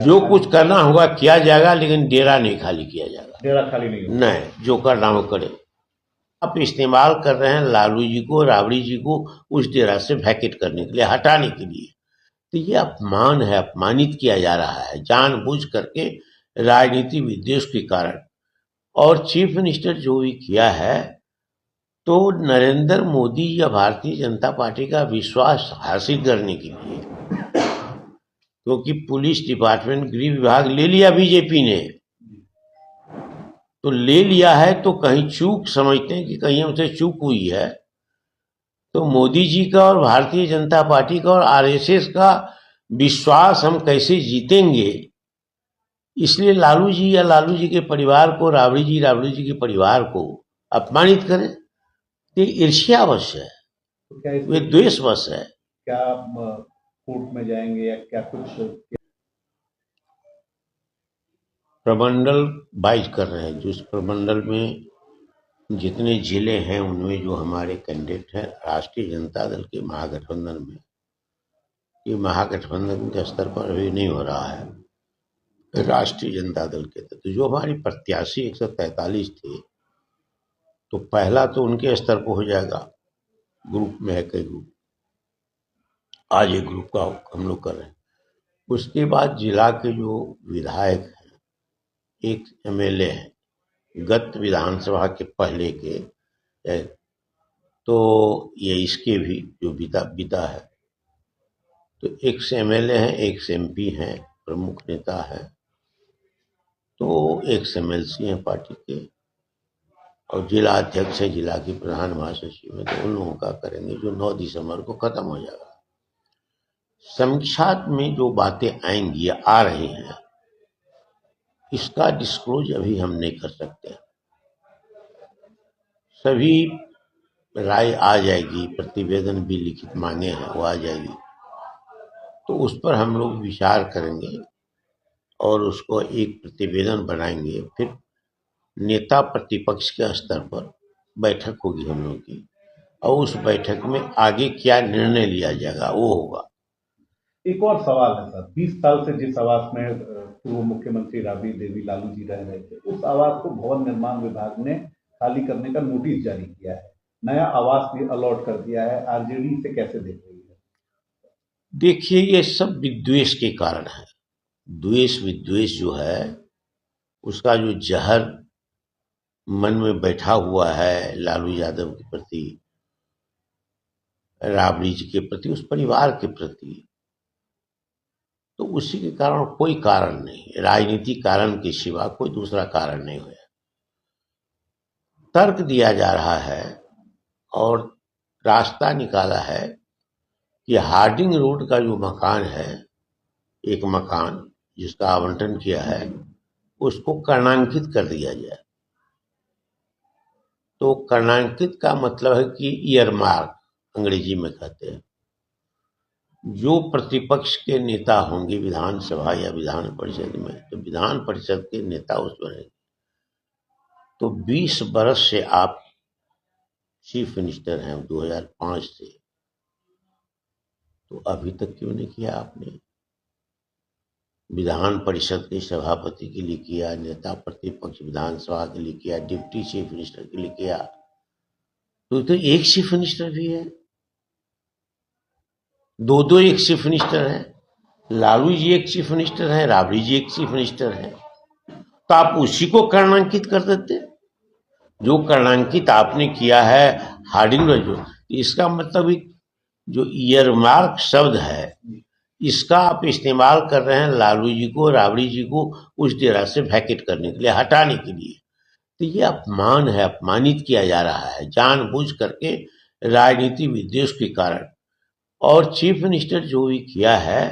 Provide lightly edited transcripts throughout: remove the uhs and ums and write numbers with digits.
जो कुछ करना होगा किया जाएगा, लेकिन डेरा नहीं खाली किया जाएगा। डेरा खाली नहीं होगा। नहीं, जो करना हो करे। आप इस्तेमाल कर रहे हैं लालू जी को, राबड़ी जी को उस डेरा से वैकेट करने के लिए, हटाने के लिए। तो ये अपमान है, अपमानित किया जा रहा है जानबूझ करके, राजनीति विद्वेष के कारण। और चीफ मिनिस्टर जो भी किया है, तो नरेंद्र मोदी या भारतीय जनता पार्टी का विश्वास हासिल करने के लिए, क्योंकि पुलिस डिपार्टमेंट, गृह विभाग ले लिया बीजेपी ने, तो ले लिया है तो कहीं चूक समझते हैं कि कहीं हमसे चूक हुई है। तो मोदी जी का और भारतीय जनता पार्टी का और आरएसएस का विश्वास हम कैसे जीतेंगे, इसलिए लालू जी या लालू जी के परिवार को, राबड़ी जी के परिवार को अपमानित करें, ये ईर्ष्यावश है, तो क्या वे द्वेषवश है। क्या कोर्ट में जाएंगे या क्या कुछ प्रमंडल वाइज कर रहे हैं, जो इस प्रमंडल में जितने जिले हैं उनमें जो हमारे कैंडिडेट हैं राष्ट्रीय जनता दल के महागठबंधन में, ये महागठबंधन के स्तर पर अभी नहीं हो रहा है, राष्ट्रीय जनता दल के तो जो हमारी प्रत्याशी 143 थे, तो पहला तो उनके स्तर पर हो जाएगा, ग्रुप में है कई ग्रुप, आज एक ग्रुप का हम लोग कर रहे हैं। उसके बाद जिला के जो विधायक हैं, एक एमएलए हैं गत विधानसभा के पहले के, तो ये इसके भी जो बीता है, तो एक से एमएलए हैं, एक से एमपी हैं, प्रमुख नेता है, तो एक से एमएलसी हैं पार्टी के, और जिला अध्यक्ष है, जिला की प्रधान महासचिव है, तो उन लोगों का करेंगे जो 9 दिसंबर को खत्म हो जाएगा। समीक्षा में जो बातें आएंगी या आ रही हैं, इसका डिस्क्लोज अभी हम नहीं कर सकते। सभी राय आ जाएगी, प्रतिवेदन भी लिखित मांगे हैं वो आ जाएगी, तो उस पर हम लोग विचार करेंगे और उसको एक प्रतिवेदन बनाएंगे। फिर नेता प्रतिपक्ष के स्तर पर बैठक होगी हम लोग की, और उस बैठक में आगे क्या निर्णय लिया जाएगा वो होगा। एक और सवाल है सर, 20 साल से जिस आवास में पूर्व मुख्यमंत्री राबड़ी देवी लालू जी रह रहे थे, उस आवास को भवन निर्माण विभाग ने खाली करने का नोटिस जारी किया है, नया आवास भी अलॉट कर दिया है, आरजेडी इसे कैसे देख रही है? देखिए, ये सब विद्वेष के कारण है। द्वेष विद्वेष जो है, उसका जो जहर मन में बैठा हुआ है लालू यादव के प्रति, राबड़ी जी के प्रति, उस परिवार के प्रति, तो उसी के कारण, कोई कारण नहीं, राजनीतिक कारण के सिवा कोई दूसरा कारण नहीं हुआ। तर्क दिया जा रहा है और रास्ता निकाला है कि हार्डिंग रोड का जो मकान है, एक मकान जिसका आवंटन किया है, उसको कर्णांकित कर दिया जाए। तो कर्णांकित का मतलब है कि ईयरमार्क अंग्रेजी में कहते हैं। जो प्रतिपक्ष के नेता होंगे विधानसभा या विधान परिषद में, तो विधान परिषद के नेता उसमें रहेंगे। तो 20 बरस से आप चीफ मिनिस्टर हैं 2005 से, तो अभी तक क्यों नहीं किया आपने? विधान परिषद के सभापति के लिए किया, नेता प्रतिपक्ष विधानसभा के लिए किया, डिप्टी चीफ मिनिस्टर के लिए किया, तो एक चीफ मिनिस्टर भी है, दो एक चीफ मिनिस्टर है। लालू जी एक चीफ मिनिस्टर है, राबड़ी जी एक चीफ मिनिस्टर है, तो आप उसी को कर्णांकित कर देते। जो कर्णांकित आपने किया है हार्डिंग में, जो इसका मतलब जो ईयरमार्क शब्द है, इसका आप इस्तेमाल कर रहे हैं लालू जी को, राबड़ी जी को उस डेरा से वैकेट करने के लिए, हटाने के लिए। तो ये अपमान है, अपमानित किया जा रहा है जानबूझ करके, राजनीति विद्वेष के कारण। और चीफ मिनिस्टर जो भी किया है,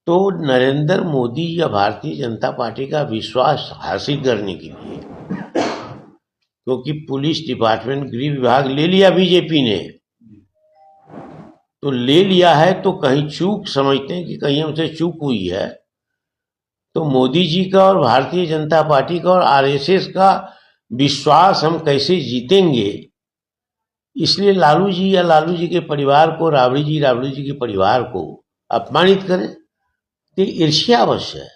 तो नरेंद्र मोदी या भारतीय जनता पार्टी का विश्वास हासिल करने के लिए, क्योंकि पुलिस डिपार्टमेंट, गृह विभाग ले लिया बीजेपी ने, तो ले लिया है तो कहीं चूक समझते हैं कि कहीं हमसे चूक हुई है। तो मोदी जी का और भारतीय जनता पार्टी का और आरएसएस का विश्वास हम कैसे जीतेंगे, इसलिए लालू जी या लालू जी के परिवार को, राबड़ी जी के परिवार को अपमानित करें, तो ईर्ष्यावश है,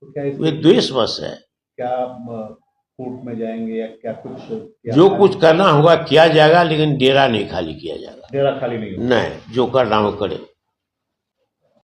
तो क्या वे इसमें द्वेषवश है। क्या कोर्ट में जाएंगे या क्या कुछ जो कुछ करना होगा किया जाएगा, लेकिन डेरा नहीं खाली किया जाएगा। डेरा खाली नहीं होगा? नहीं, जो करना हो करे।